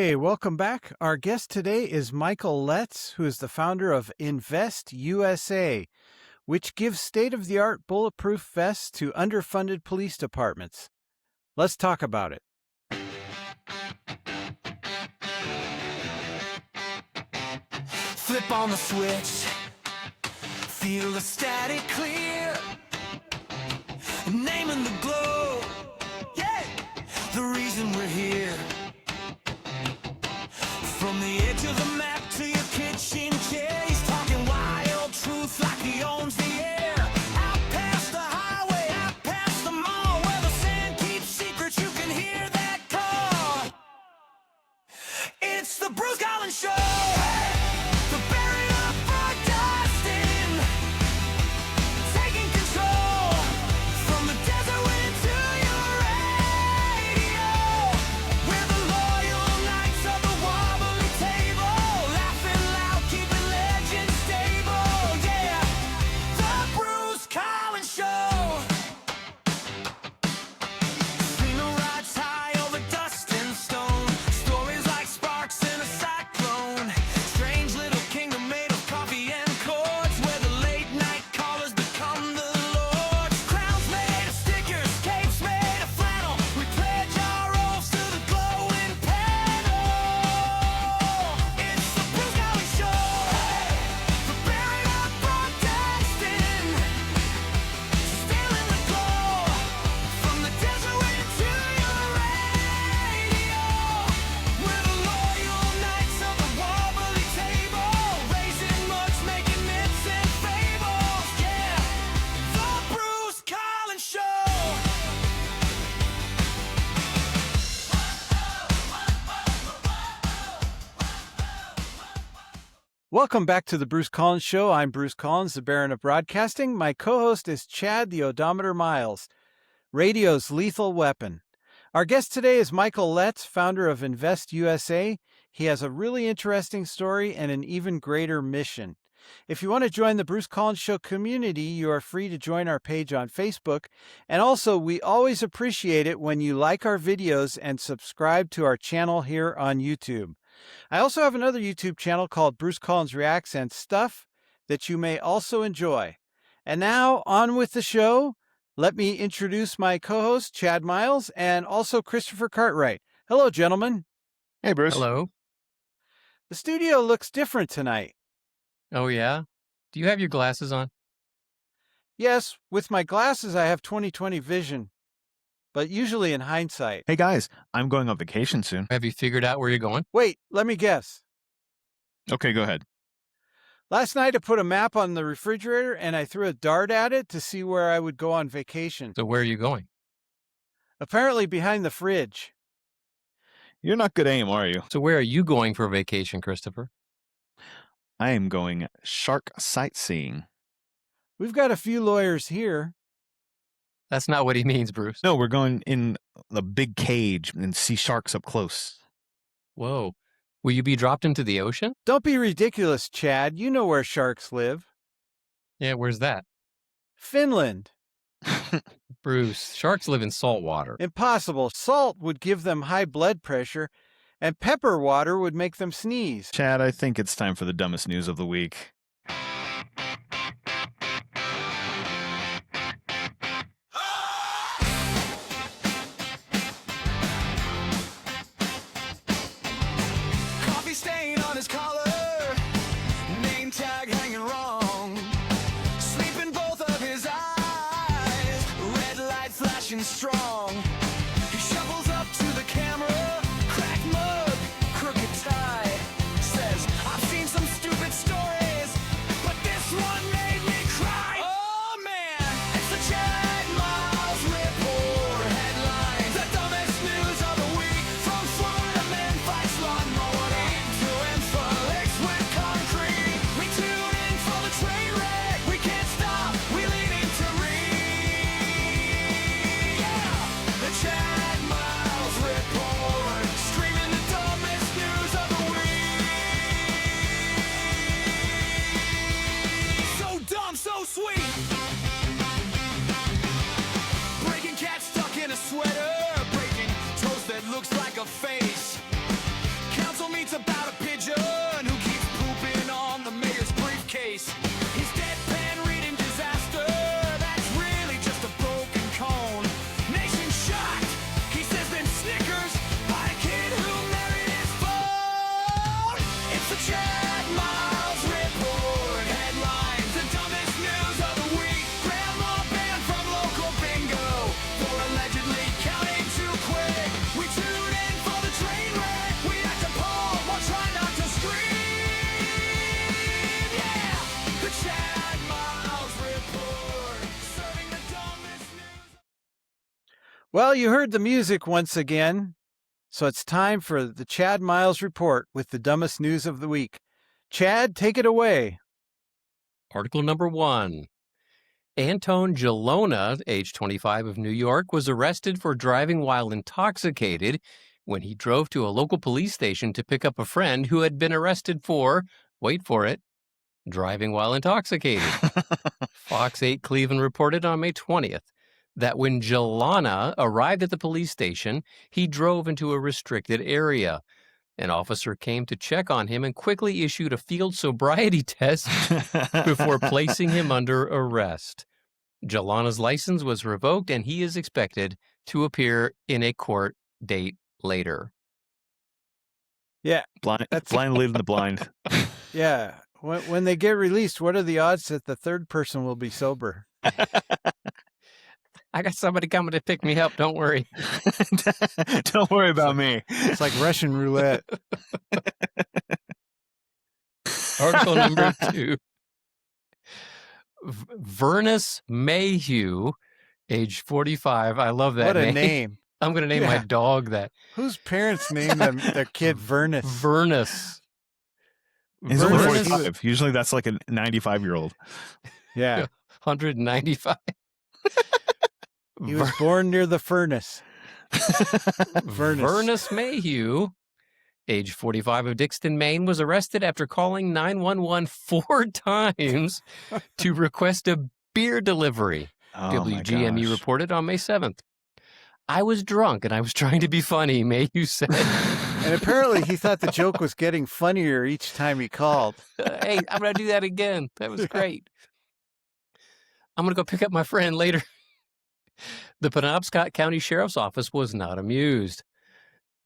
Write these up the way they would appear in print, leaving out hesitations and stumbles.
Hey, welcome back. Our guest today is Michael Letts, who is the founder of Invest USA, which gives state-of-the-art bulletproof vests to underfunded police departments. Let's talk about it. Flip on the switch, feel the static clear, naming the glow, yeah, the reason we're here. From the edge of the map to your kitchen chair, he's talking wild truth like he owns the air. Out past the highway, out past the mall, where the sand keeps secrets, you can hear that call. It's the Bruce Collins Show. The buried up broadcasting, taking control from the desert wind to your radio. We're the loyal knights of the wobbly table, laughing loud, keeping legends stable. Yeah, the Bruce Collins Show. Funeral rides high over dust and stone, stories like sparks in a cyclone. Strange little kingdom made of coffee and chords, where the late night callers become the lords. Crowns made of stickers, capes made of flannel, we pledge our oaths to the glowing panel. It's the Bruce Collins Show. The buried up broadcasting, still in the glow, from the desert wind to your radio. We're the loyal knights of the wobbly table, raising mugs, making myths and fables. Yeah, the Bruce Collins Show. Welcome back to the Bruce Collins Show. I'm Bruce Collins, the Baron of Broadcasting. My co-host is Chad the Odometer Miles, radio's lethal weapon. Our guest today is Michael Letts, founder of Invest USA. He has a really interesting story and an even greater mission. If you want to join the Bruce Collins Show community, you are free to join our page on Facebook. And also, we always appreciate it when you like our videos and subscribe to our channel here on YouTube. I also have another YouTube channel called Bruce Collins Reacts and Stuff that you may also enjoy. And now, on with the show. Let me introduce my co-host, Chad Miles, and also Christopher Cartwright. Hello, gentlemen. Hey, Bruce. Hello. The studio looks different tonight. Oh, yeah? Do you have your glasses on? Yes, with my glasses, I have 20/20 vision, but usually in hindsight. Hey, guys, I'm going on vacation soon. Have you figured out where you're going? Wait, let me guess. Okay, go ahead. Last night, I put a map on the refrigerator and I threw a dart at it to see where I would go on vacation. So where are you going? Apparently behind the fridge. You're not good aim, are you? So where are you going for vacation, Christopher? I am going shark sightseeing. We've got a few lawyers here. That's not what he means, Bruce. No, we're going in the big cage and see sharks up close. Whoa. Will you be dropped into the ocean? Don't be ridiculous, Chad. You know where sharks live. Yeah, where's that? Finland. Bruce, sharks live in salt water. Impossible. Salt would give them high blood pressure, and pepper water would make them sneeze. Chad, I think it's time for the dumbest news of the week. Coffee stain on his collar, name tag hanging wrong, sleep in both of his eyes, red light flashing strong. He shuffles up to the camera, cracked mug, crooked tie, says, I've seen some stupid stories, Well, you heard the music once again, so it's time for the Chad Miles Report with the dumbest news of the week. Chad, take it away. Article number 1. Anton Gelona, age 25 of New York, was arrested for driving while intoxicated when he drove to a local police station to pick up a friend who had been arrested for, wait for it, driving while intoxicated. Fox 8 Cleveland reported on May 20th that when Gelana arrived at the police station, he drove into a restricted area. An officer came to check on him and quickly issued a field sobriety test before placing him under arrest. Jelana's license was revoked, and he is expected to appear in a court date later. Yeah. Blind That's- leading the blind. Yeah. When they get released, what are the odds that the third person will be sober? I got somebody coming to pick me up. Don't worry. Don't worry about me. It's like Russian roulette. Article number 2. Vernus Mayhew, age 45. I love that What a name. name. I'm going to name my Yeah. dog that. Whose parents named their kid Vernus? Vernus. He's only Vernus- 45. Usually that's like a 95-year-old. Yeah. 195. He was born near the furnace. Vernus. Vernus Mayhew, age 45 of Dixon, Maine, was arrested after calling 911 4 times to request a beer delivery. Oh my WGMU gosh. reported on May 7th. I was drunk and I was trying to be funny, Mayhew said. And apparently he thought the joke was getting funnier each time he called. Hey, I'm going to do that again. That was great. I'm going to go pick up my friend later. The Penobscot County Sheriff's Office was not amused.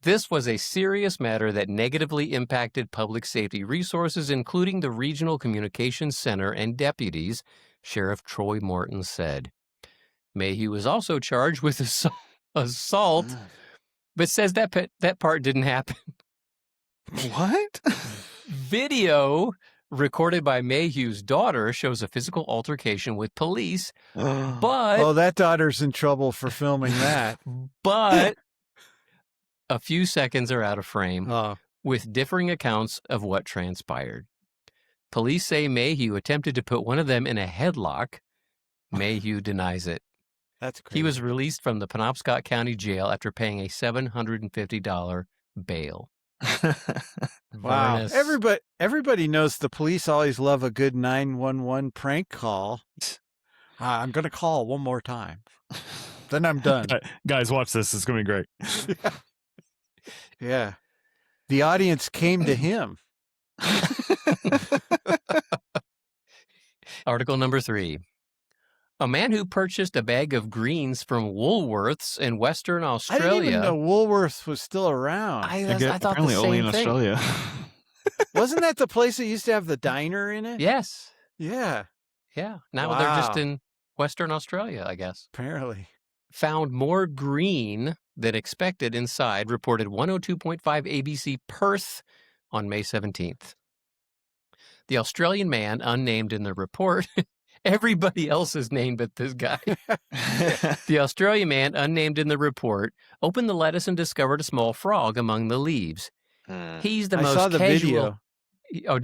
This was a serious matter that negatively impacted public safety resources, including the Regional Communications Center and deputies, Sheriff Troy Morton said. Mayhew was also charged with assault, but says that part didn't happen. What? Video recorded by Mayhew's daughter shows a physical altercation with police, but Oh, that daughter's in trouble for filming that. a few seconds are out of frame, Oh, with differing accounts of what transpired. Police say Mayhew attempted to put one of them in a headlock. Mayhew denies it. that's crazy. He was released from the Penobscot County Jail after paying a $750 bail. Wow. Vernus- Everybody knows the police always love a good 911 prank call. I'm going to call one more time. Then I'm done. Guys, watch this. It's going to be great. Yeah. The audience came to him. Article number 3. A man who purchased a bag of greens from Woolworths in Western I Australia. didn't even know Woolworths was still around. I thought the Apparently same only in thing. Australia. Wasn't that the place that used to have the diner in it? Yes. Yeah, Yeah. Now they're just Wow. in Western Australia, I guess. apparently. Found more green than expected inside, reported 102.5 ABC Perth on May 17th. The Australian man, unnamed in the report, everybody else is named but this guy. The Australian man, unnamed in the report, opened the lettuce and discovered a small frog among the leaves. He's the I most saw the casual. video. Oh,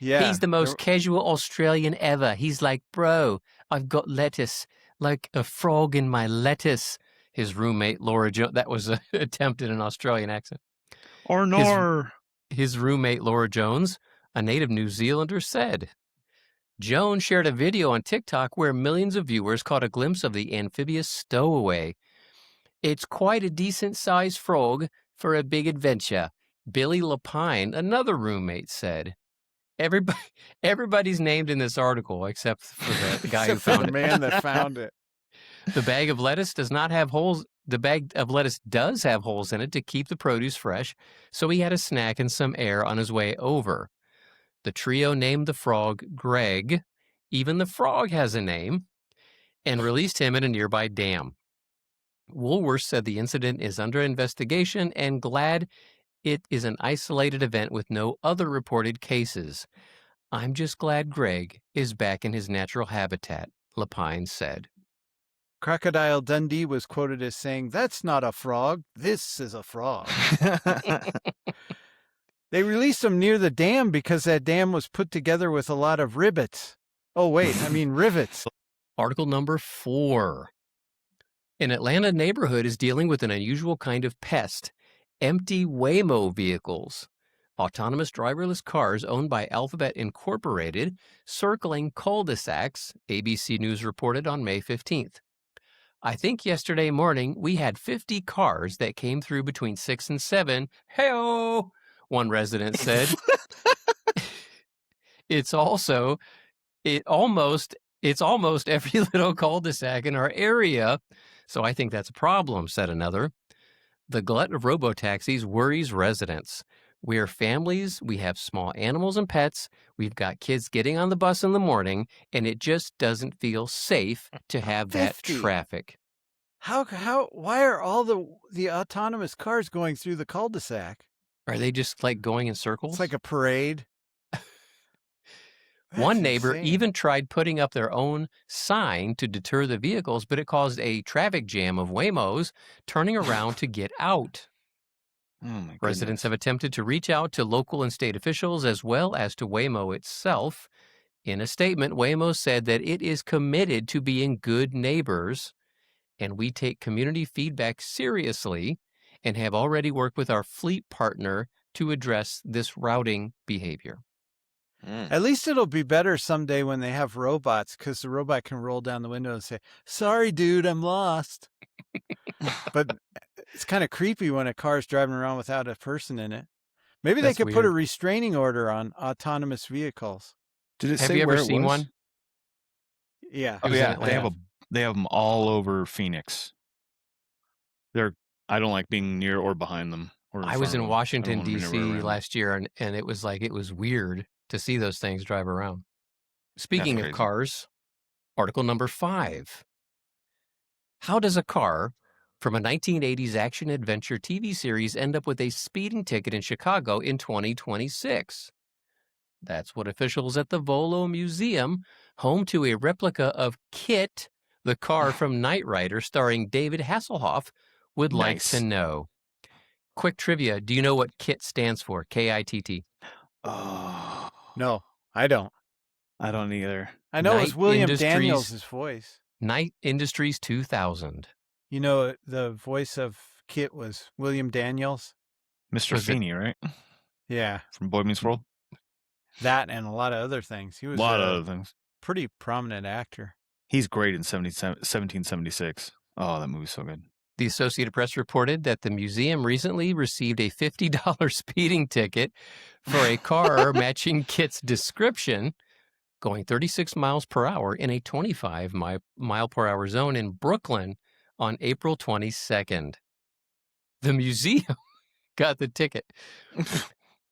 Yeah. he's the most casual Australian ever. He's like, bro, I've got lettuce, like a frog in my lettuce. His roommate, Laura Jones, that was attempted an Australian accent. Or nor. His roommate, Laura Jones, a native New Zealander, said. Jones shared a video on TikTok where millions of viewers caught a glimpse of the amphibious stowaway. It's quite a decent-sized frog for a big adventure, Billy Lapine, another roommate, said. Everybody's named in this article except for the guy who Except for found the it. man that found it. The bag of lettuce does not have holes. The bag of lettuce does have holes in it to keep the produce fresh, so he had a snack and some air on his way over. The trio named the frog Greg. Even the frog has a name, and released him at a nearby dam. Woolworths said the incident is under investigation and glad it is an isolated event with no other reported cases. I'm just glad Greg is back in his natural habitat, Lapine said. Crocodile Dundee was quoted as saying, "That's not a frog. This is a frog." They released him near the dam because that dam was put together with a lot of rivets. Oh, wait, I mean rivets. Article number 4. An Atlanta neighborhood is dealing with an unusual kind of pest, empty Waymo vehicles, autonomous driverless cars owned by Alphabet Incorporated, circling cul-de-sacs, ABC News reported on May 15th. I think yesterday morning we had 50 cars that came through between 6 and 7. Hey-oh, one resident said. It's almost every little cul-de-sac in our area, so I think that's a problem, said another. The glut of robotaxis worries residents. We're families, we have small animals and pets, we've got kids getting on the bus in the morning, and it just doesn't feel safe to have that 50. traffic. Why are all the autonomous cars going through the cul-de-sac? Are they just like going in circles? It's like a parade. One That's neighbor insane. even tried putting up their own sign to deter the vehicles, but it caused a traffic jam of Waymos turning around to get out. Oh my Residents goodness. have attempted to reach out to local and state officials as well as to Waymo itself. In a statement, Waymo said that it is committed to being good neighbors, and we take community feedback seriously and have already worked with our fleet partner to address this routing behavior. At least it'll be better someday when they have robots, because the robot can roll down the window and say, "Sorry, dude, I'm lost." But it's kind of creepy when a car's driving around without a person in it. Maybe That's they could put a weird. restraining order on autonomous vehicles. Did it Have say you ever where it seen was? one? Yeah. Oh It was in yeah, Atlanta. they have them all over Phoenix. I don't like being near or behind them. Or I was front in of them. I don't Washington, wanna be nowhere D.C. around. last year, and it was weird to see those things drive around. Speaking of crazy. cars, article number 5. How does a car from a 1980s action-adventure TV series end up with a speeding ticket in Chicago in 2026? That's what officials at the Volo Museum, home to a replica of KITT, the car from Knight Rider starring David Hasselhoff, would like to Nice. know. Quick trivia. Do you know what KITT stands for? KITT. Oh, No, I don't. I don't either. I know it was Knight William Industries- Daniels' voice. Knight Industries 2000. You know, the voice of KITT was William Daniels. Mr. Was it- Feeney, right? Yeah, From Boy Meets World. that and a lot of other things. He A was lot a of other things. pretty prominent actor. He's great in 1776. Oh, that movie's so good. The Associated Press reported that the museum recently received a $50 speeding ticket for a car matching KITT's description, going 36 miles per hour in a 25 mile per hour zone in Brooklyn on April 22nd. The museum got the ticket.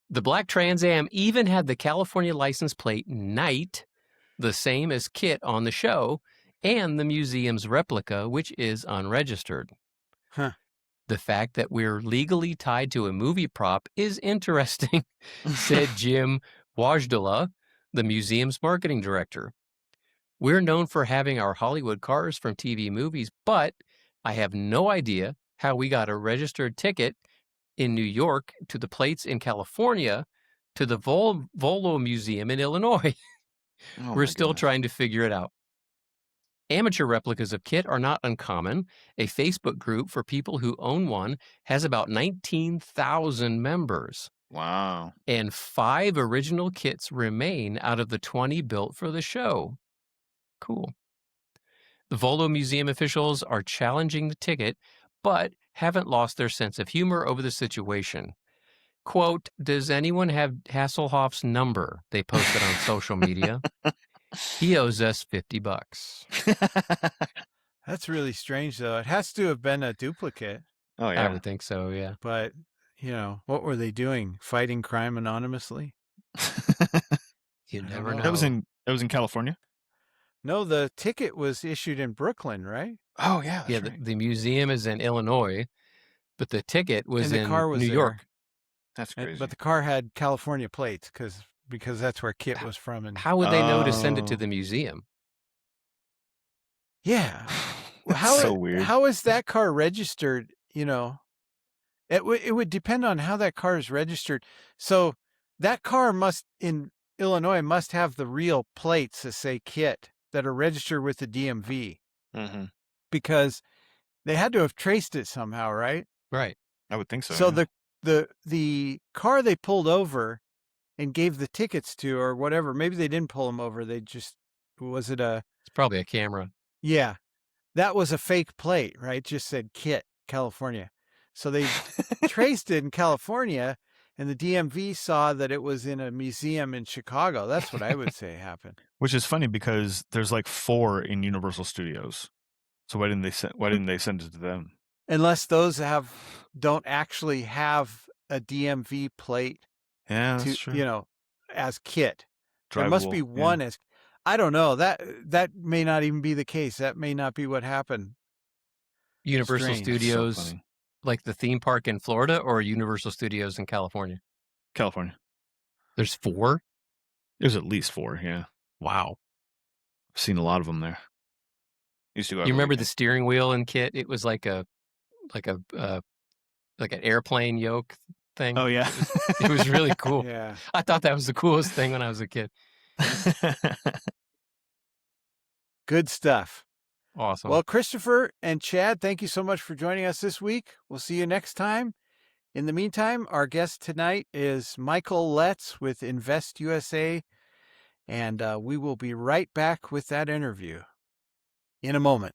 The black Trans Am even had the California license plate Knight, the same as KITT on the show, and the museum's replica, which is unregistered. Huh. The fact that we're legally tied to a movie prop is interesting, said Jim Wajdala, the museum's marketing director. We're known for having our Hollywood cars from TV movies, but I have no idea how we got a registered ticket in New York to the plates in California to the Volo Museum in Illinois. Oh, We're my still goodness. trying to figure it out. Amateur replicas of KITT are not uncommon. A Facebook group for people who own one has about 19,000 members, Wow. and 5 original KITTs remain out of the 20 built for the show. Cool. The Volo Museum officials are challenging the ticket, but haven't lost their sense of humor over the situation. Quote, "Does anyone have Hasselhoff's number?" They posted on social media. He owes us $50. That's really strange, though. It has to have been a duplicate. Oh I yeah. would think so, yeah. But, what were they doing? Fighting crime anonymously? You I don't never know. know. That was in California. No, the ticket was issued in Brooklyn, right? Oh yeah. That's Yeah, right. the museum is in Illinois, but the ticket was And the in car was New there. York. That's And- crazy. but the car had California plates because that's where KITT was from. And How would they know to send it to Oh. the museum? yeah, So weird. How is that car registered? You know, it would depend on how that car is registered. So that car in Illinois must have the real plates that say Kit that are registered with the DMV Mm-hmm. because they had to have traced it somehow, right? Right. I would think so. So yeah. the car they pulled over and gave the tickets to or whatever, maybe they didn't pull him over. They just was it a It's probably a camera. yeah. That was a fake plate, right? Just said Kit, California. So they traced it in California, and the DMV saw that it was in a museum in Chicago. That's what I would say happened. Which is funny because there's like 4 in Universal Studios. So why didn't they send it to them? Unless those don't actually have a DMV plate Yeah, that's to, true. as Kit. There must be Drivable. one as I don't know. That may not even be the case. That may not be what happened. Universal Strange. It's so Studios, funny. like the theme park in Florida, or Universal Studios in California? California. There's 4? There's at least 4, yeah. Wow. I've seen a lot of them there. Used to go You every remember the weekend. steering wheel in Kit? It was like a like an airplane yoke thing. Oh yeah. It was really cool. Yeah. I thought that was the coolest thing when I was a kid. Good stuff. Awesome. Well, Christopher and Chad, thank you so much for joining us this week. We'll see you next time. In the meantime, our guest tonight is Michael Letts with Invest USA, and we will be right back with that interview in a moment.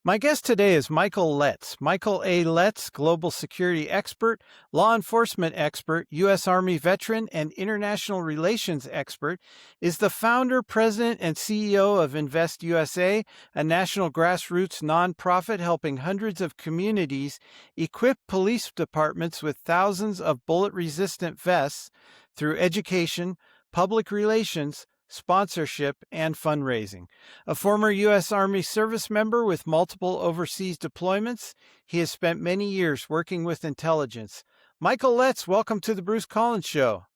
My guest today is Michael Letts. Michael A. Letts, global security expert, law enforcement expert, U.S. Army veteran, and international relations expert, is the founder, president, and CEO of Invest USA, a national grassroots nonprofit helping hundreds of communities equip police departments with thousands of bullet-resistant vests through education, public relations, sponsorship, and fundraising. A former U.S. Army service member with multiple overseas deployments, he has spent many years working with intelligence. Michael Letts, welcome to the Bruce Collins Show.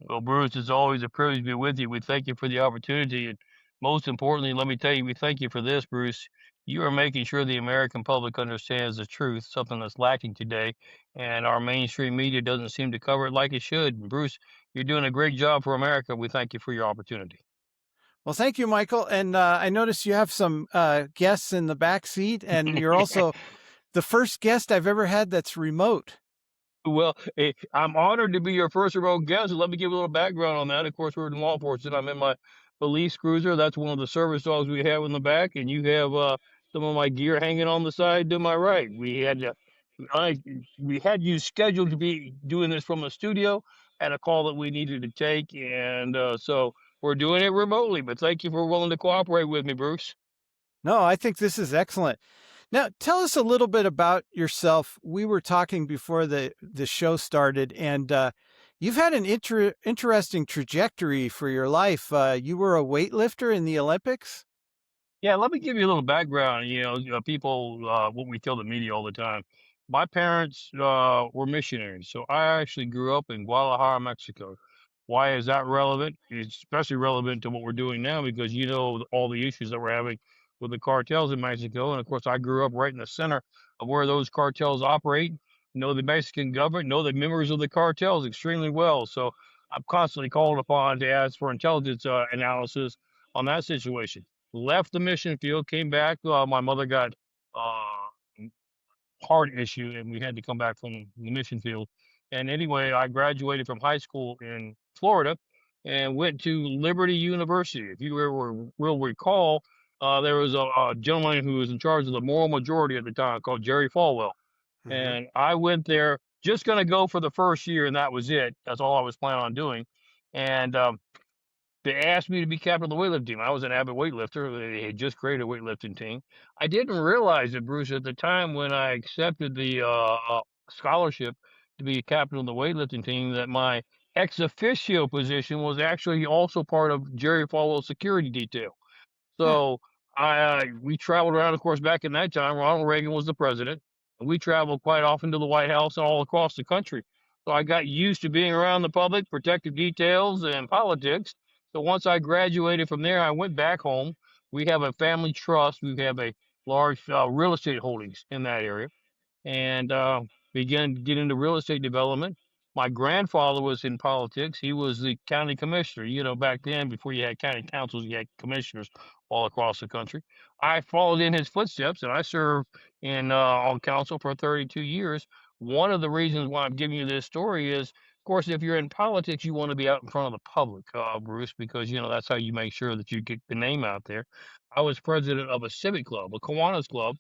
Well, Bruce, it's always a privilege to be with you. We thank you for the opportunity. And most importantly, let me tell you, we thank you for this, Bruce. You are making sure the American public understands the truth, something that's lacking today. And our mainstream media doesn't seem to cover it like it should. Bruce, you're doing a great job for America. We thank you for your opportunity. Well, thank you, Michael. And I noticed you have some guests in the back seat, and you're also the first guest I've ever had that's remote. Well, I'm honored to be your first remote guest. Let me give a little background on that. Of course, we're in law enforcement. I'm in my police cruiser. That's one of the service dogs we have in the back, and you have some of my gear hanging on the side to my right. I we had you scheduled to be doing this from a studio, had a call that we needed to take, and so we're doing it remotely. But thank you for willing to cooperate with me, Bruce. No, I think this is excellent. Now, tell us a little bit about yourself. We were talking before the show started, and you've had an interesting trajectory for your life. You were a weightlifter in the Olympics? Yeah, let me give you a little background. People, what we tell the media all the time. My parents were missionaries, so I actually grew up in Guadalajara, Mexico. Why is that relevant? It's especially relevant to what we're doing now because you know all the issues that we're having with the cartels in Mexico. And of course, I grew up right in the center of where those cartels operate, know the Mexican government, know the members of the cartels extremely well. So I'm constantly called upon to ask for intelligence analysis on that situation. Left the mission field, came back. My mother got heart issue, and we had to come back from the mission field. And anyway, I graduated from high school in Florida and went to Liberty University. If you ever will recall, there was a gentleman who was in charge of the moral majority at the time called Jerry Falwell. Mm-hmm. And I went there just going to go for the first year, and that was it. That's all I was planning on doing. And they asked me to be captain of the weightlifting team. I was an avid weightlifter. They had just created a weightlifting team. I didn't realize it, Bruce, at the time when I accepted the scholarship to be captain of the weightlifting team, that my ex officio position was actually also part of Jerry Falwell's security detail. Huh. So We traveled around, of course, back in that time. Ronald Reagan was the president, and we traveled quite often to the White House and all across the country. So I got used to being around the public, protective details, and politics. So once I graduated from there, I went back home. We have a family trust. We have a large real estate holdings in that area, and began to get into real estate development. My grandfather was in politics. He was the county commissioner. Back then, before you had county councils, you had commissioners all across the country. I followed in his footsteps, and I served on council for 32 years. One of the reasons why I'm giving you this story is, of course, if you're in politics, you want to be out in front of the public, Bruce, because that's how you make sure that you get the name out there. I was president of a civic club, a Kiwanis club.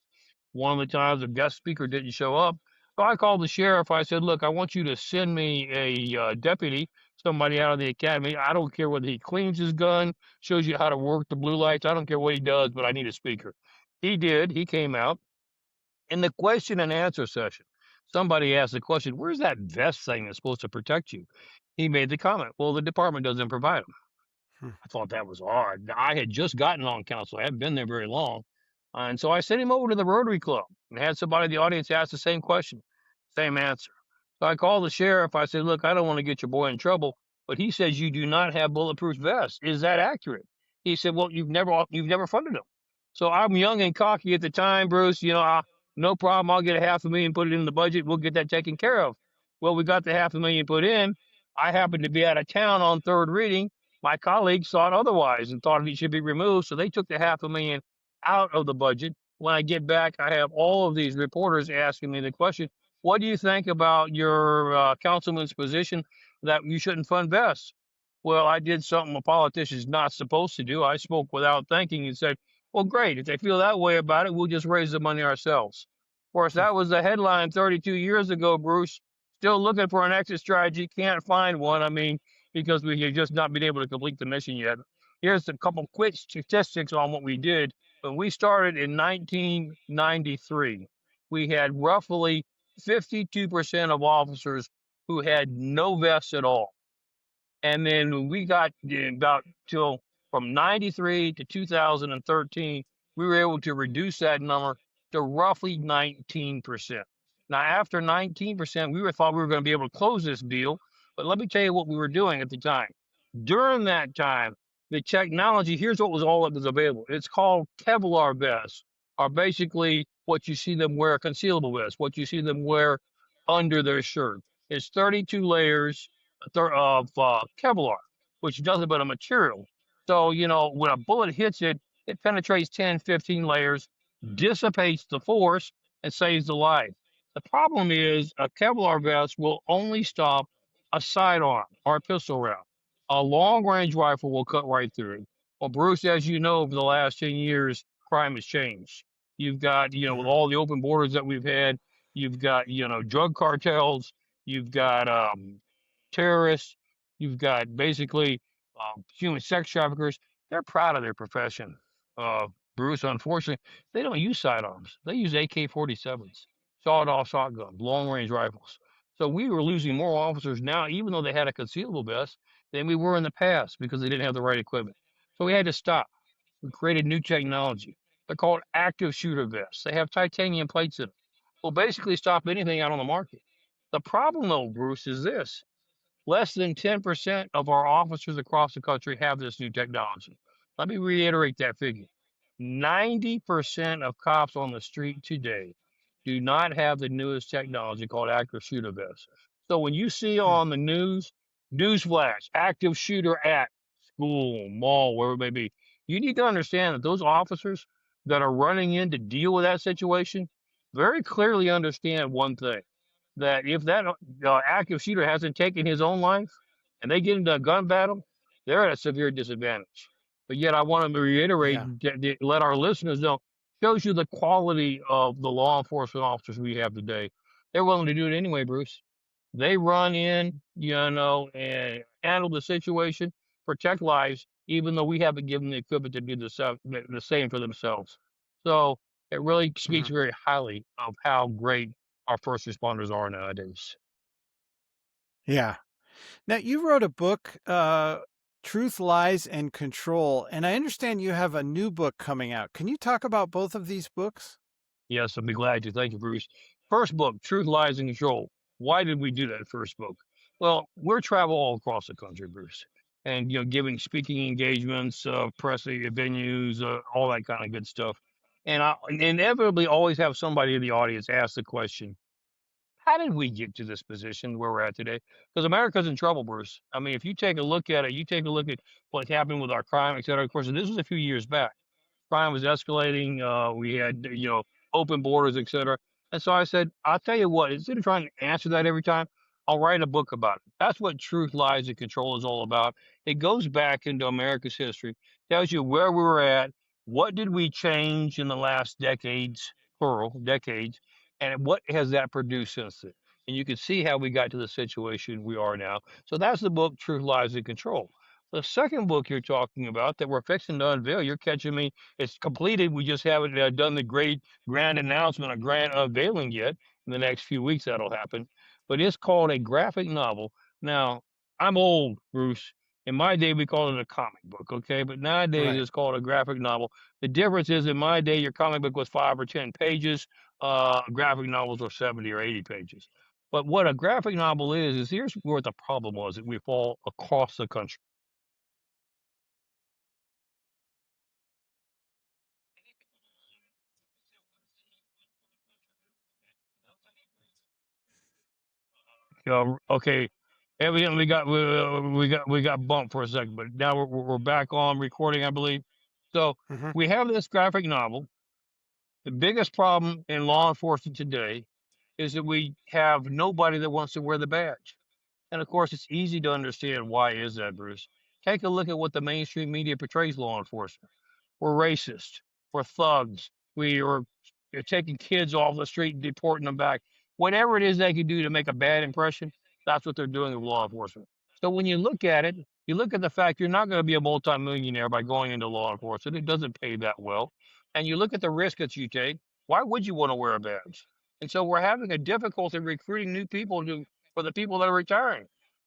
One of the times a guest speaker didn't show up. So I called the sheriff. I said, look, I want you to send me a deputy, somebody out of the academy. I don't care whether he cleans his gun, shows you how to work the blue lights. I don't care what he does, but I need a speaker. He did. He came out. In the question and answer session, somebody asked the question, where's that vest thing that's supposed to protect you? He made the comment, well, the department doesn't provide them. Hmm. I thought that was odd. I had just gotten on council. I hadn't been there very long. And so I sent him over to the Rotary Club and had somebody in the audience ask the same question, same answer. So I called the sheriff. I said, look, I don't want to get your boy in trouble, but he says you do not have bulletproof vests. Is that accurate? He said, well, you've never funded them. So I'm young and cocky at the time, Bruce. No problem. I'll get a $500,000, put it in the budget. We'll get that taken care of. Well, we got the $500,000 put in. I happened to be out of town on third reading. My colleagues thought otherwise and thought it should be removed, so they took the $500,000 out of the budget. When I get back, I have all of these reporters asking me the question, what do you think about your councilman's position that you shouldn't fund vests? Well, I did something a politician's not supposed to do. I spoke without thinking and said, well, great. If they feel that way about it, we'll just raise the money ourselves. Of course, that was the headline 32 years ago, Bruce. Still looking for an exit strategy. Can't find one. I mean, because we have just not been able to complete the mission yet. Here's a couple quick statistics on what we did. When we started in 1993, we had roughly 52% of officers who had no vests at all. And then when we got about till from 93 to 2013, we were able to reduce that number to roughly 19%. Now, after 19%, thought we were going to be able to close this deal. But let me tell you what we were doing at the time. During that time, the technology, here's what was all that was available. It's called Kevlar vests, are basically what you see them wear, concealable vests, what you see them wear under their shirt. It's 32 layers of Kevlar, which is nothing but a material. So, when a bullet hits it, it penetrates 10, 15 layers, dissipates the force, and saves the life. The problem is a Kevlar vest will only stop a sidearm or a pistol round. A long range rifle will cut right through it. Well, Bruce, as you know, over the last 10 years, crime has changed. You've got, with all the open borders that we've had, you've got, drug cartels, you've got terrorists, you've got basically human sex traffickers. They're proud of their profession. Bruce, unfortunately, they don't use sidearms. They use AK-47s, sawed-off shotguns, long-range rifles. So we were losing more officers now, even though they had a concealable vest, than we were in the past because they didn't have the right equipment. So we had to stop. We created new technology. They're called active shooter vests. They have titanium plates in them. Will basically stop anything out on the market. The problem, though, Bruce, is this. Less than 10% of our officers across the country have this new technology. Let me reiterate that figure. 90% of cops on the street today do not have the newest technology called active shooter vests. So when you see on the newsflash, active shooter at school, mall, wherever it may be, you need to understand that those officers that are running in to deal with that situation very clearly understand one thing, that if that active shooter hasn't taken his own life and they get into a gun battle, they're at a severe disadvantage. But yet I want to reiterate, let our listeners know, shows you the quality of the law enforcement officers we have today. They're willing to do it anyway, Bruce. They run in, and handle the situation, protect lives, even though we haven't given the equipment to do the same for themselves. So it really speaks very highly of how great our first responders are nowadays. Yeah. Now, you wrote a book Truth, Lies, and Control. And I understand you have a new book coming out. Can you talk about both of these books? Yes, I'll be glad to. Thank you, Bruce. First book, Truth, Lies, and Control. Why did we do that first book? Well, we're travel all across the country, Bruce, and giving speaking engagements, press venues, all that kind of good stuff. And I inevitably always have somebody in the audience ask the question, how did we get to this position where we're at today? Because America's in trouble, Bruce. I mean, if you take a look at it, you take a look at what's happening with our crime, et cetera. Of course, this was a few years back. Crime was escalating. We had, open borders, et cetera. And so I said, I'll tell you what, instead of trying to answer that every time, I'll write a book about it. That's what Truth, Lies, and Control is all about. It goes back into America's history, tells you where we were at, what did we change in the last decades, plural, decades, and what has that produced since then. And you can see how we got to the situation we are now. So that's the book, Truth, Lies, and Control. The second book you're talking about that we're fixing to unveil, you're catching me. It's completed. We just haven't done the great grand announcement or grand unveiling yet. In the next few weeks, that'll happen. But it's called a graphic novel. Now, I'm old, Bruce. In my day, we called it a comic book, okay? But nowadays, Right. it's called a graphic novel. The difference is, in my day, your comic book was 5 or 10 pages. Graphic novels are 70 or 80 pages. But what a graphic novel is here's where the problem was that we fall across the country. Okay, evidently we got bumped for a second, but now we're back on recording, I believe. So Hmm. we have this graphic novel. The biggest problem in law enforcement today is that we have nobody that wants to wear the badge. And of course, it's easy to understand why is that, Bruce. Take a look at what the mainstream media portrays law enforcement. We're racist. We're thugs. We are taking kids off the street and deporting them back. Whatever it is they can do to make a bad impression, that's what they're doing with law enforcement. So when you look at it, you look at the fact you're not going to be a multimillionaire by going into law enforcement. It doesn't pay that well. And you look at the risk that you take. Why would you want to wear a badge? And so we're having a difficulty recruiting new people for the people that are retiring.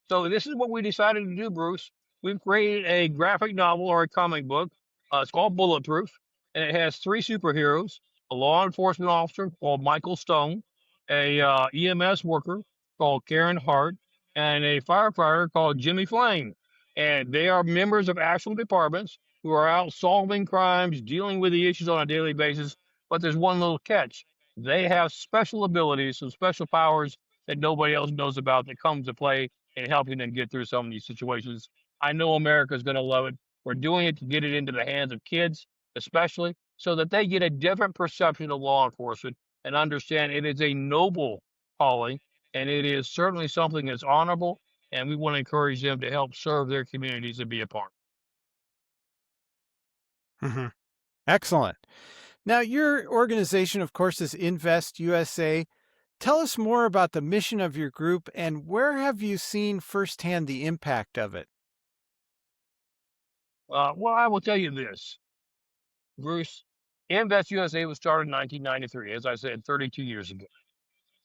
So this is what we decided to do, Bruce. We've created a graphic novel or a comic book. It's called Bulletproof, and it has three superheroes: a law enforcement officer called Michael Stone, a EMS worker called Karen Hart, and a firefighter called Jimmy Flame. And they are members of actual departments who are out solving crimes, dealing with the issues on a daily basis. But there's one little catch: they have special abilities, some special powers that nobody else knows about that comes to play in helping them get through some of these situations. I know America's going to love it. We're doing it to get it into the hands of kids, especially so that they get a different perception of law enforcement and understand it is a noble calling and it is certainly something that's honorable. And we want to encourage them to help serve their communities and be a part. Hmm. Excellent. Now, your organization, of course, is Invest USA. Tell us more about the mission of your group and where have you seen firsthand the impact of it? Well, I will tell you this, Bruce. Invest USA was started in 1993, as I said, 32 years ago.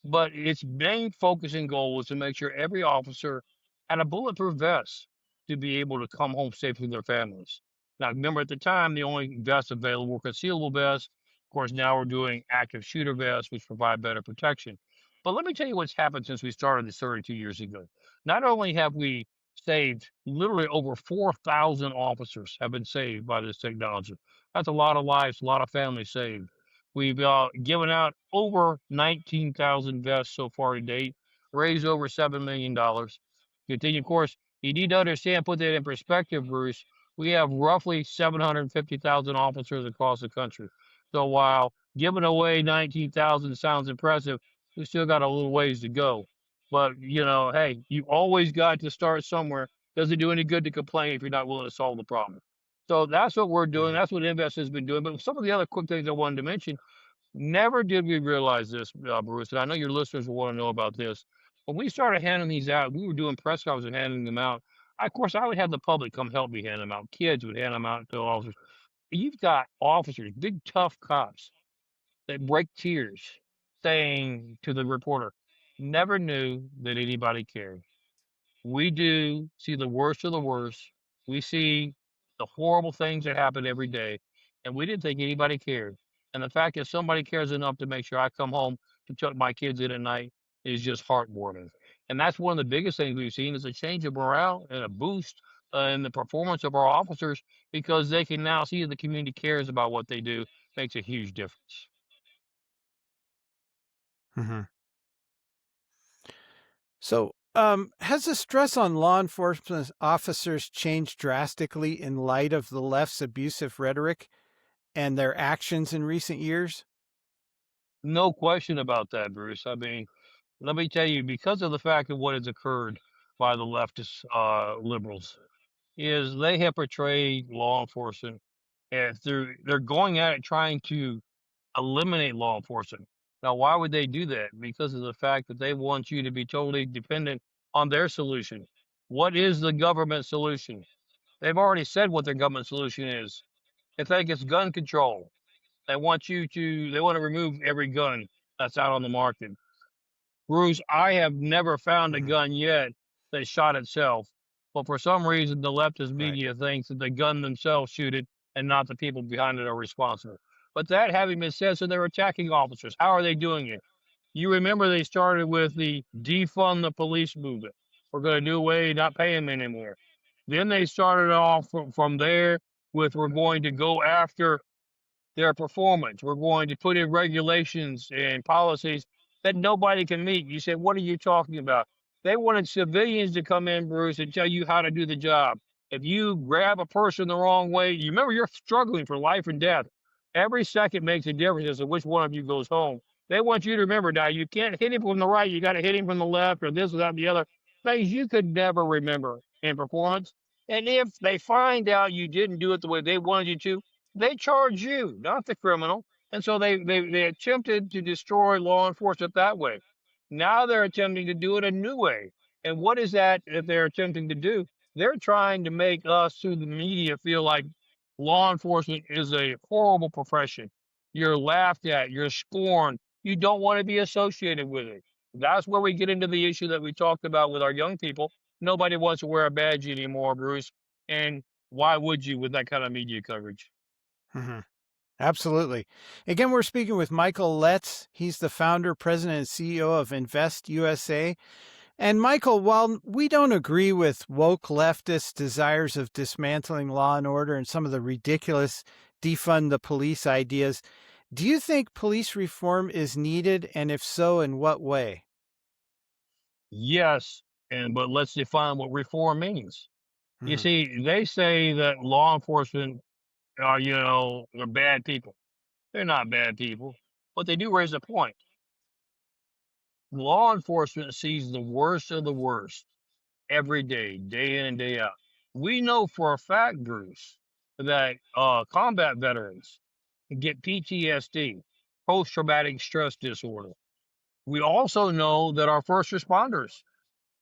But its main focus and goal was to make sure every officer had a bulletproof vest to be able to come home safe with their families. Now, remember at the time, the only vests available were concealable vests. Of course, now we're doing active shooter vests, which provide better protection. But let me tell you what's happened since we started this 32 years ago. Not only have we saved literally over 4,000 officers have been saved by this technology. That's a lot of lives, a lot of families saved. We've given out over 19,000 vests so far to date, raised over $7 million. Continue, of course, you need to understand, put that in perspective, Bruce. We have roughly 750,000 officers across the country. So while giving away 19,000 sounds impressive, we still got a little ways to go. But, hey, you always got to start somewhere. Doesn't do any good to complain if you're not willing to solve the problem. So that's what we're doing. Mhm. That's what Invest has been doing. But some of the other quick things I wanted to mention, never did we realize this, Bruce, and I know your listeners will want to know about this. When we started handing these out, we were doing press conferences and handing them out. Of course, I would have the public come help me hand them out. Kids would hand them out to officers. You've got officers, big tough cops that break tears saying to the reporter, never knew that anybody cared. We do see the worst of the worst. We see the horrible things that happen every day, and we didn't think anybody cared. And the fact that somebody cares enough to make sure I come home to tuck my kids in at night is just heartwarming. And that's one of the biggest things we've seen is a change of morale and a boost in the performance of our officers because they can now see the community cares about what they do. Makes a huge difference. Mhm. So, has the stress on law enforcement officers changed drastically in light of the left's abusive rhetoric and their actions in recent years? No question about that, Bruce. I mean, let me tell you, because of the fact of what has occurred by the leftist liberals, is they have portrayed law enforcement as they're going at it trying to eliminate law enforcement. Now, why would they do that? Because of the fact that they want you to be totally dependent on their solution. What is the government solution? They've already said what their government solution is. They think it's gun control. They want to remove every gun that's out on the market. Bruce, I have never found a Mhm. gun yet that shot itself. But for some reason, the leftist Right. media thinks that the gun themselves shoot it and not the people behind it are responsible. But that having been said, so they're attacking officers. How are they doing it? You remember they started with the defund the police movement. We're going to do away, not pay them anymore. Then they started off from there with we're going to go after their performance. We're going to put in regulations and policies that nobody can meet. You said, what are you talking about? They wanted civilians to come in, Bruce, and tell you how to do the job. If you grab a person the wrong way, you remember you're struggling for life and death. Every second makes a difference as to which one of you goes home. They want you to remember now you can't hit him from the right, you got to hit him from the left or this or that, the other. Things you could never remember in performance. And if they find out you didn't do it the way they wanted you to, they charge you, not the criminal. And so they attempted to destroy law enforcement that way. Now they're attempting to do it a new way. And what is that they're attempting to do? They're trying to make us through the media feel like law enforcement is a horrible profession. You're laughed at, you're scorned, you don't want to be associated with it. That's where we get into the issue that we talked about with our young people. Nobody wants to wear a badge anymore, Bruce. And why would you with that kind of media coverage? Mhm. Absolutely. Again, we're speaking with Michael Letts. He's the founder, president, and CEO of Invest USA. And Michael, while we don't agree with woke leftist desires of dismantling law and order and some of the ridiculous defund the police ideas, do you think police reform is needed? And if so, in what way? Yes, but let's define what reform means. You Mhm. see, they say that law enforcement are, they're bad people. They're not bad people, but they do raise a point. Law enforcement sees the worst of the worst every day, day in and day out. We know for a fact, Bruce, that combat veterans get PTSD, post traumatic stress disorder. We also know that our first responders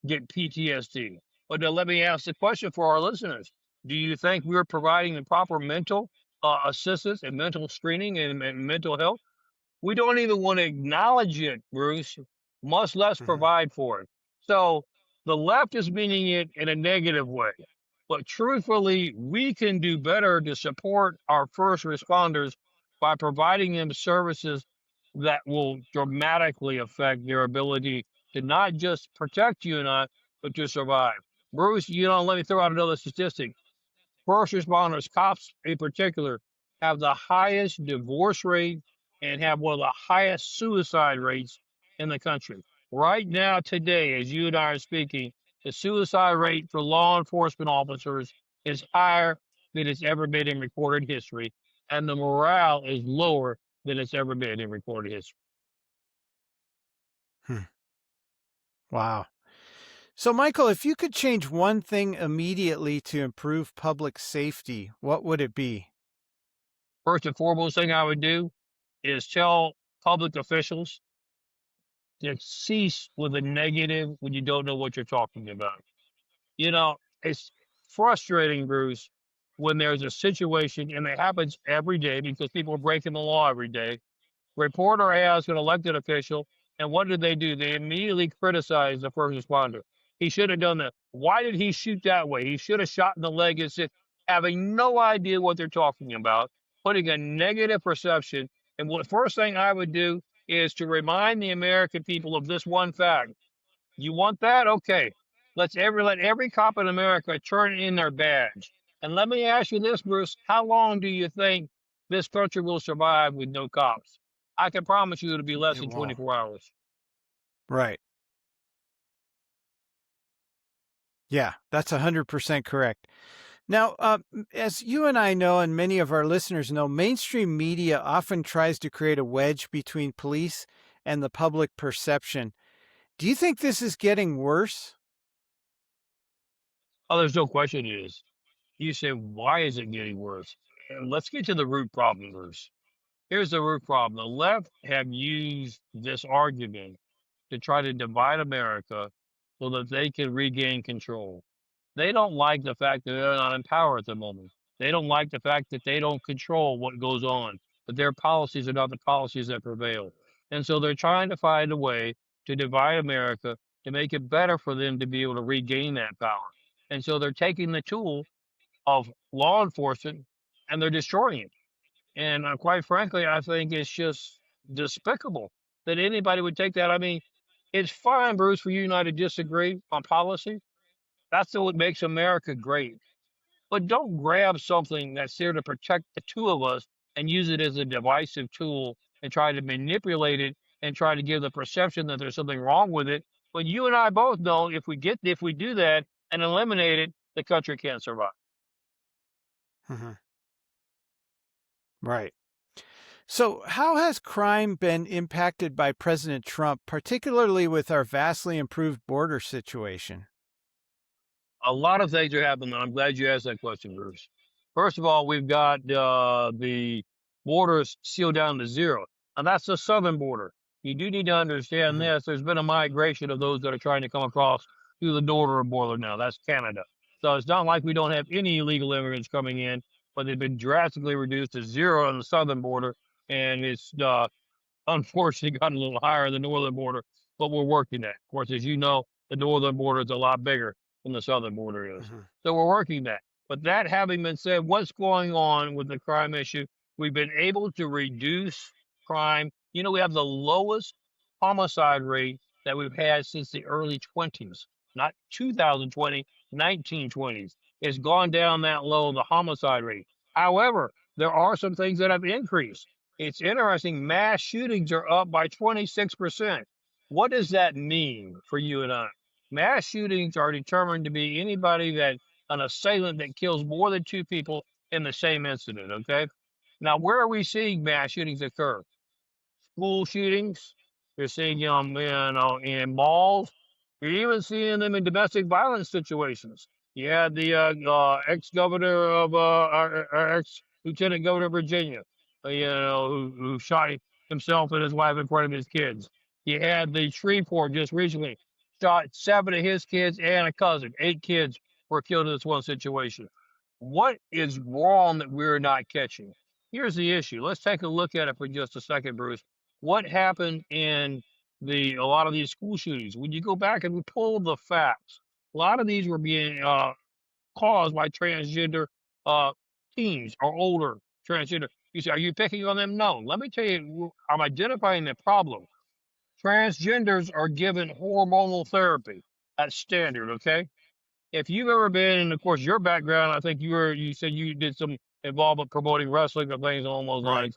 get PTSD. But now let me ask the question for our listeners. Do you think we're providing the proper mental assistance and mental screening and mental health? We don't even want to acknowledge it, Bruce, much less Mhm. provide for it. So the left is meaning it in a negative way. But truthfully, we can do better to support our first responders by providing them services that will dramatically affect their ability to not just protect you and I, but to survive. Bruce, let me throw out another statistic. First responders, cops in particular, have the highest divorce rate and have one of the highest suicide rates in the country. Right now, today, as you and I are speaking, the suicide rate for law enforcement officers is higher than it's ever been in recorded history, and the morale is lower than it's ever been in recorded history. Hmm. Wow. So, Michael, if you could change one thing immediately to improve public safety, what would it be? First and foremost thing I would do is tell public officials to cease with the negative when you don't know what you're talking about. It's frustrating, Bruce, when there's a situation, and it happens every day because people are breaking the law every day. Reporter asks an elected official, and what do? They immediately criticize the first responder. He should have done that. Why did he shoot that way? He should have shot in the leg instead, having no idea what they're talking about, putting a negative perception. And what first thing I would do is to remind the American people of this one fact. You want that? Okay. Let every cop in America turn in their badge. And let me ask you this, Bruce. How long do you think this country will survive with no cops? I can promise you it'll be less It than won't. 24 hours. Right. Yeah, that's 100% correct. Now, as you and I know, and many of our listeners know, mainstream media often tries to create a wedge between police and the public perception. Do you think this is getting worse? Oh, there's no question it is. You say, why is it getting worse? And let's get to the root problem, Bruce. Here's the root problem. The left have used this argument to try to divide America so that they can regain control. They don't like the fact that they're not in power at the moment. They don't like the fact that they don't control what goes on, that their policies are not the policies that prevail. And so they're trying to find a way to divide America to make it better for them to be able to regain that power. And so they're taking the tool of law enforcement and they're destroying it. And quite frankly, I think it's just despicable that anybody would take that. I mean, it's fine, Bruce, for you and I to disagree on policy. That's what makes America great. But don't grab something that's there to protect the two of us and use it as a divisive tool and try to manipulate it and try to give the perception that there's something wrong with it. When you and I both know if we do that and eliminate it, the country can't survive. Mhm. Right. So, how has crime been impacted by President Trump, particularly with our vastly improved border situation? A lot of things are happening. I'm glad you asked that question, Bruce. First of all, we've got the borders sealed down to zero, and that's the southern border. You do need to understand Mhm. this. There's been a migration of those that are trying to come across through the northern border now. That's Canada. So it's not like we don't have any illegal immigrants coming in, but they've been drastically reduced to zero on the southern border, and it's unfortunately gotten a little higher in the northern border, but we're working that. Of course, as you know, the northern border is a lot bigger than the southern border is. Mhm. So we're working that. But that having been said, what's going on with the crime issue? We've been able to reduce crime. You know, we have the lowest homicide rate that we've had since the early 20s, not 2020, 1920s. It's gone down that low, the homicide rate. However, there are some things that have increased. It's interesting, mass shootings are up by 26%. What does that mean for you and I? Mass shootings are determined to be anybody that an assailant that kills more than two people in the same incident, okay? Now, where are we seeing mass shootings occur? School shootings. You're seeing them, in malls. You're even seeing them in domestic violence situations. You had the ex-governor of our ex-lieutenant governor of Virginia, who shot himself and his wife in front of his kids. You had the Shreveport just recently shot seven of his kids and a cousin. 8 kids were killed in this one situation. What is wrong that we're not catching? Here's the issue. Let's take a look at it for just a second, Bruce. What happened in a lot of these school shootings? When you go back and we pull the facts, a lot of these were being caused by transgender uh, teens or older transgender. You say, are you picking on them? No. Let me tell you, I'm identifying the problem. Transgenders are given hormonal therapy. That's standard, okay? If you've ever been, and of course, your background, I think you said you did some involvement promoting wrestling or things along those Right. lines.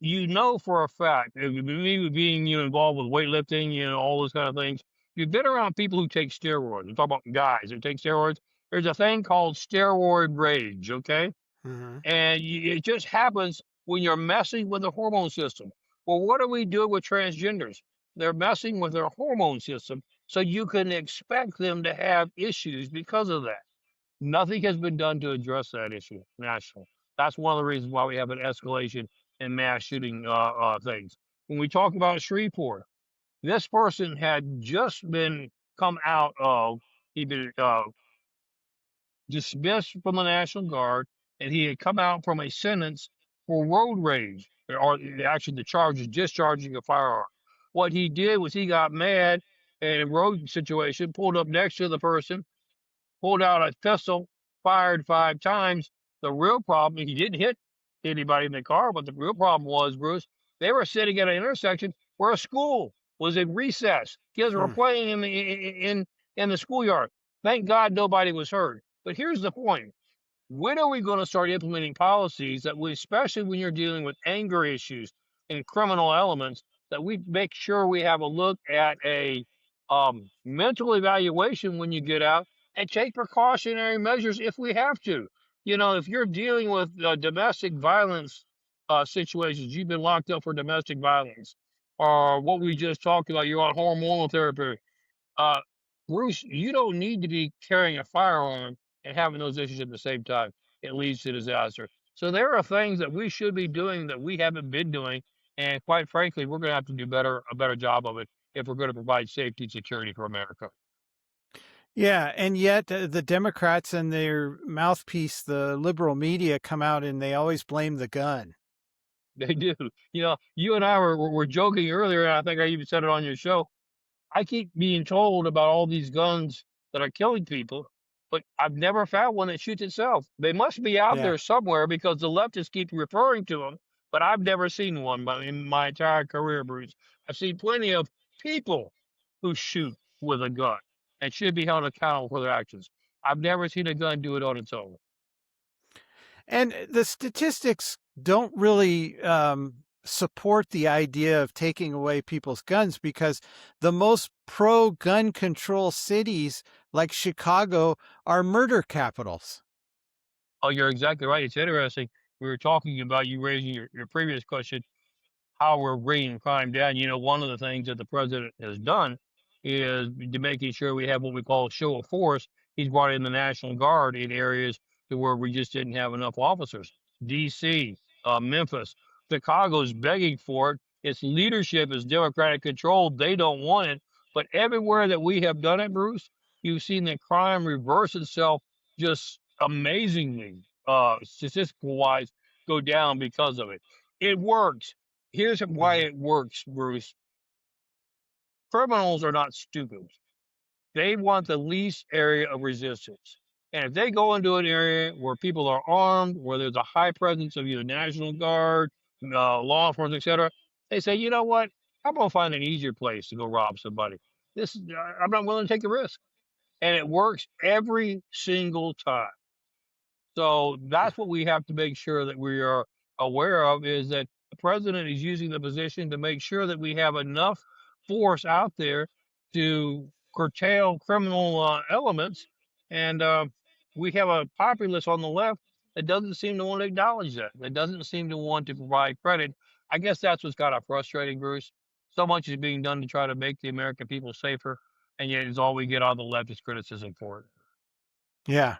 You know for a fact, me being involved with weightlifting, all those kind of things, you've been around people who take steroids. I'm talking about guys who take steroids. There's a thing called steroid rage, okay? Mhm. And it just happens when you're messing with the hormone system. Well, what are we doing with transgenders? They're messing with their hormone system, so you can expect them to have issues because of that. Nothing has been done to address that issue nationally. That's one of the reasons why we have an escalation in mass shooting things. When we talk about Shreveport, this person had just been come out of, he'd been dismissed from the National Guard, and he had come out from a sentence for road rage, or actually the charge is discharging a firearm. What he did was he got mad in a road situation, pulled up next to the person, pulled out a pistol, fired 5 times. The real problem, he didn't hit anybody in the car, but the real problem was, Bruce, they were sitting at an intersection where a school was in recess. Kids were Hmm. playing in the schoolyard. Thank God nobody was hurt. But here's the point. When are we going to start implementing policies that we, especially when you're dealing with anger issues and criminal elements, that we make sure we have a look at a mental evaluation when you get out and take precautionary measures if we have to. You know, if you're dealing with domestic violence situations, you've been locked up for domestic violence, or what we just talked about, you're on hormonal therapy, uh, Bruce, you don't need to be carrying a firearm and having those issues at the same time. It leads to disaster. So there are things that we should be doing that we haven't been doing, and quite frankly, we're going to have to do a better job of it if we're going to provide safety and security for America. Yeah, and yet the Democrats and their mouthpiece, the liberal media, come out and they always blame the gun. They do. You know, you and I were joking earlier, and I think I even said it on your show. I keep being told about all these guns that are killing people, but I've never found one that shoots itself. They must be out Yeah. there somewhere because the leftists keep referring to them, but I've never seen one in my entire career, Bruce. I've seen plenty of people who shoot with a gun and should be held accountable for their actions. I've never seen a gun do it on its own. And the statistics don't really support the idea of taking away people's guns because the most pro gun control cities, like Chicago, are murder capitals. Oh, you're exactly right. It's interesting. We were talking about you raising your previous question how we're bringing crime down. You know, one of the things that the president has done is making sure we have what we call show of force. He's brought in the National Guard in areas to where we just didn't have enough officers. D.C., Memphis, Chicago's begging for it. Its leadership is Democratic controlled. They don't want it. But everywhere that we have done it, Bruce, you've seen the crime reverse itself just amazingly, statistical wise, go down because of it. It works. Here's why Mhm. it works, Bruce. Criminals are not stupid. They want the least area of resistance. And if they go into an area where people are armed, where there's a high presence of either National Guard, law enforcement, etc., they say, you know what? I'm going to find an easier place to go rob somebody. I'm not willing to take the risk. And it works every single time. So that's what we have to make sure that we are aware of is that the president is using the position to make sure that we have enough force out there to curtail criminal elements. And we have a populace on the left that doesn't seem to want to acknowledge that, that doesn't seem to want to provide credit. I guess that's what's kind of frustrating, Bruce. So much is being done to try to make the American people safer, and yet it's all we get out of the left is criticism for it. Yeah,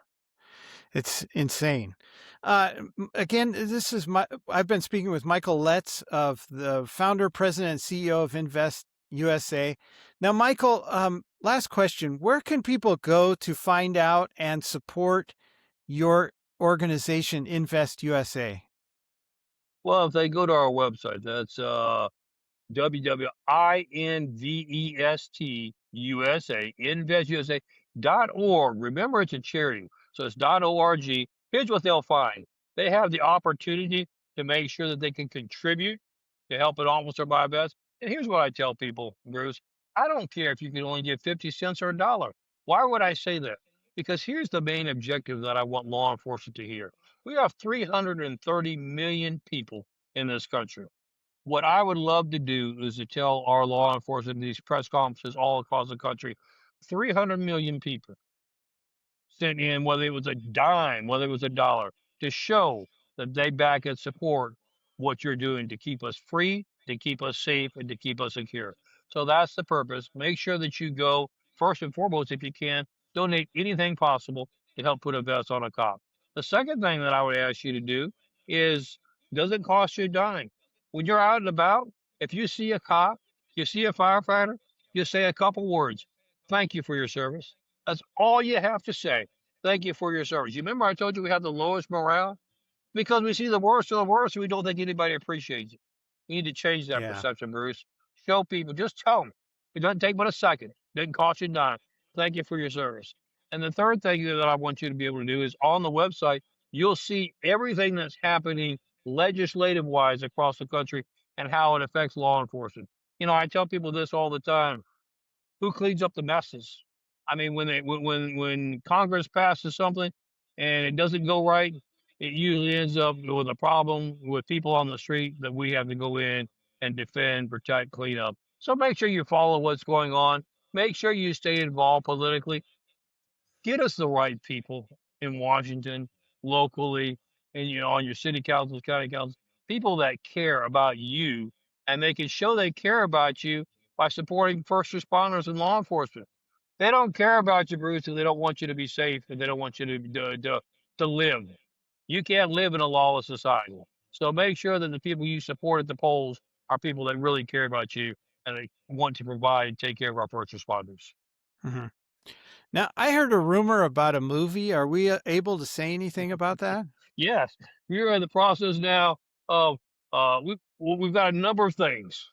it's insane. Again, this is I've been speaking with Michael Letts of the founder, president, and CEO of Invest USA. Now, Michael, last question: where can people go to find out and support your organization, Invest USA? Well, if they go to our website, that's WWINVEST investusa.org. Remember, it's a charity, so it's .org. Here's what they'll find. They have the opportunity to make sure that they can contribute to help an officer buy vests. And here's what I tell people, Bruce. I don't care if you can only give 50 cents or a dollar. Why would I say that? Because here's the main objective that I want law enforcement to hear. We have 330 million people in this country. What I would love to do is to tell our law enforcement, these press conferences all across the country, 300 million people sent in, whether it was a dime, whether it was a dollar, to show that they back and support what you're doing to keep us free, to keep us safe, and to keep us secure. So that's the purpose. Make sure that you go, first and foremost, if you can, donate anything possible to help put a vest on a cop. The second thing that I would ask you to do is doesn't cost you a dime. When you're out and about, if you see a cop, you see a firefighter, you say a couple words. Thank you for your service. That's all you have to say. Thank you for your service. You remember I told you we have the lowest morale? Because we see the worst of the worst and we don't think anybody appreciates it. We need to change that Yeah. perception, Bruce. Show people, just tell them. It doesn't take but a second. Didn't cost you a dime. Thank you for your service. And the third thing that I want you to be able to do is on the website, you'll see everything that's happening legislative wise across the country and how it affects law enforcement. I tell people this all the time. Who cleans up the messes? I mean, when Congress passes something and it doesn't go right, it usually ends up with a problem with people on the street that we have to go in and defend, protect, clean up. So make sure you follow what's going on. Make sure you stay involved politically. Get us the right people in Washington, locally, and on your city councils, county councils, people that care about you, and they can show they care about you by supporting first responders and law enforcement. They don't care about you, Bruce, and they don't want you to be safe, and they don't want you to live. You can't live in a lawless society. So make sure that the people you support at the polls are people that really care about you and they want to provide and take care of our first responders. Mhm. Now, I heard a rumor about a movie. Are we able to say anything about that? Yes, we're in the process now of we've got a number of things.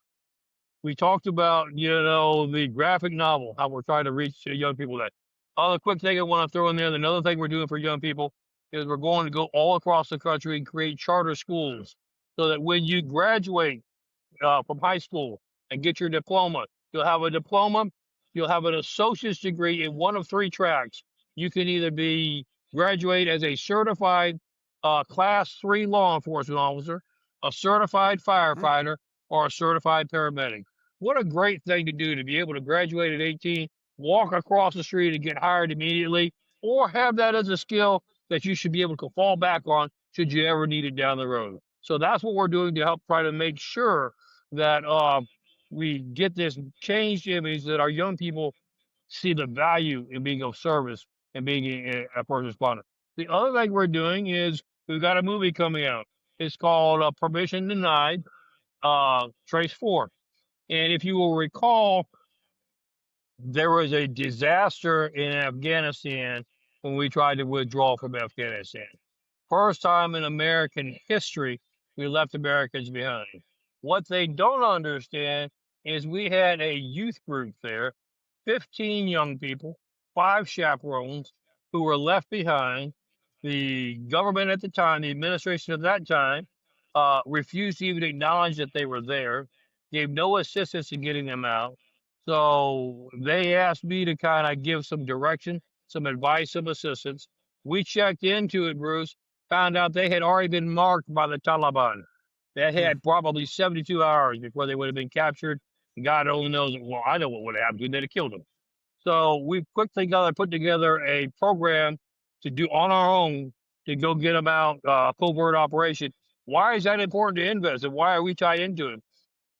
We talked about the graphic novel, how we're trying to reach young people. That other quick thing I want to throw in there. Another thing we're doing for young people is we're going to go all across the country and create charter schools so that when you graduate from high school and get your diploma. You'll have a diploma, you'll have an associate's degree in one of three tracks. You can either be graduate as a certified class 3 law enforcement officer, a certified firefighter, or a certified paramedic. What a great thing to do to be able to graduate at 18, walk across the street and get hired immediately, or have that as a skill that you should be able to fall back on should you ever need it down the road. So that's what we're doing to help try to make sure that we get this changed image that our young people see the value in being of service and being a first responder. The other thing we're doing is we've got a movie coming out. It's called Permission Denied, Trace 4. And if you will recall, there was a disaster in Afghanistan when we tried to withdraw from Afghanistan. First time in American history, we left Americans behind. What they don't understand is we had a youth group there, 15 young people, 5 chaperones who were left behind. The government at the time, the administration of that time, refused to even acknowledge that they were there, gave no assistance in getting them out. So they asked me to kind of give some direction, some advice, some assistance. We checked into it, Bruce, found out they had already been marked by the Taliban. They had probably 72 hours before they would have been captured. God only knows. Well, I know what would have happened to them. They'd have killed them. So we quickly put together a program to do on our own to go get them out, covert operation. Why is that important to invest, and why are we tied into it?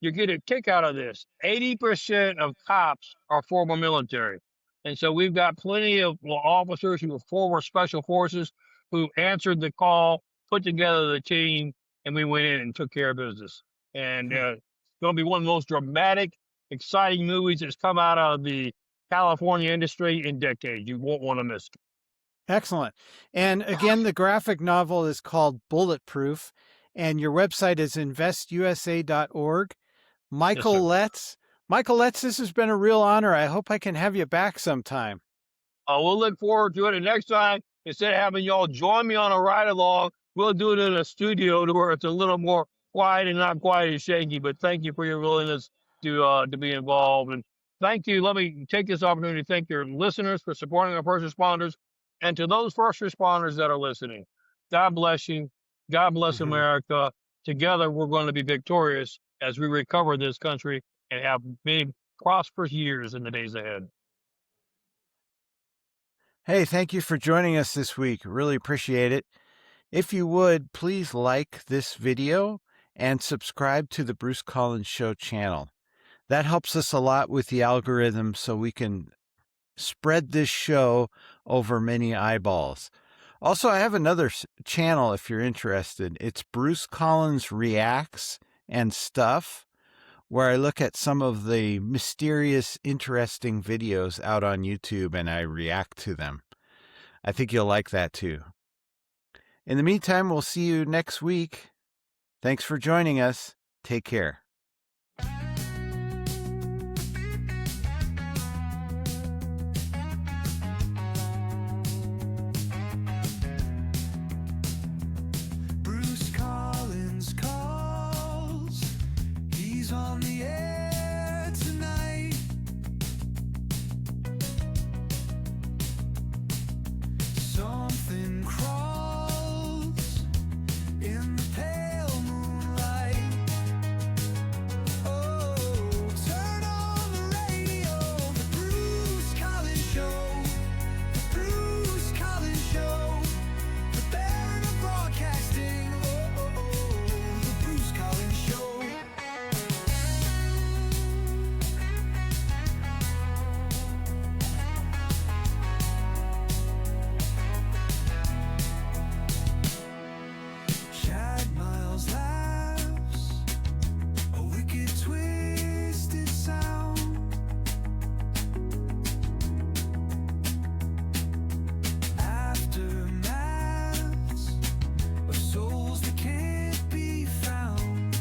You get a kick out of this. 80% of cops are former military. And so we've got plenty of officers who are former special forces who answered the call, put together the team, and we went in and took care of business. And it's going to be one of the most dramatic, exciting movies that's come out of the California industry in decades. You won't want to miss it. Excellent. And again, the graphic novel is called Bulletproof, and your website is investusa.org. Michael Letts. Michael Letts, this has been a real honor. I hope I can have you back sometime. We'll look forward to it. And next time, instead of having y'all join me on a ride along, we'll do it in a studio to where it's a little more quiet and not quite as shaky. But thank you for your willingness to be involved. And thank you. Let me take this opportunity to thank your listeners for supporting our first responders. And to those first responders that are listening, God bless you. God bless America. Together, we're going to be victorious as we recover this country and have big, prosperous years in the days ahead. Hey, thank you for joining us this week. Really appreciate it. If you would, please like this video and subscribe to the Bruce Collins Show channel. That helps us a lot with the algorithm so we can spread this show over many eyeballs. Also, I have another channel if you're interested. It's Bruce Collins Reacts and Stuff, where I look at some of the mysterious, interesting videos out on YouTube and I react to them. I think you'll like that too. In the meantime, we'll see you next week. Thanks for joining us. Take care. Something crawls in the pale moonlight. Oh, turn on the radio, the Bruce Collins Show, the Bruce Collins Show, the Baron of Broadcasting. The Bruce Collins Show. Chad Miles laughs, a wicked twisted sound. Aftermaths of souls that can't be found.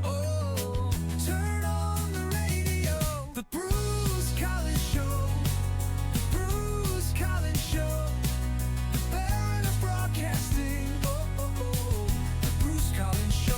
Oh, turn on the radio, the Bruce Collins Show, the Bruce Collins Show, the Baron of Broadcasting. The Bruce Collins Show.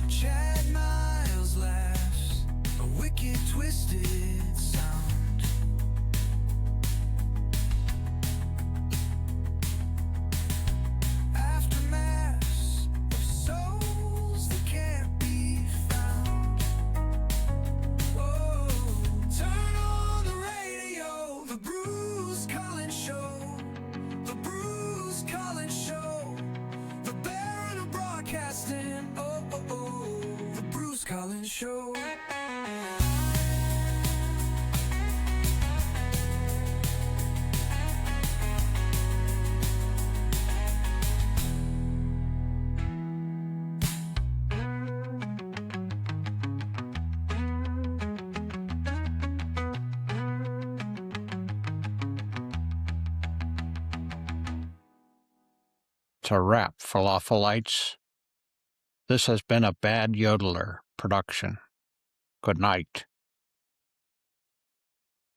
Chad Miles laughs, a wicked twisted sound. Aftermaths of souls that can't be found. Oh, turn on the radio, the Bruce Collins Show, the Bruce Collins Show, the Baron of Broadcasting. The Bruce Collins Show. It's a wrap, falafelites. This has been a Bad Yodeler production. Good night.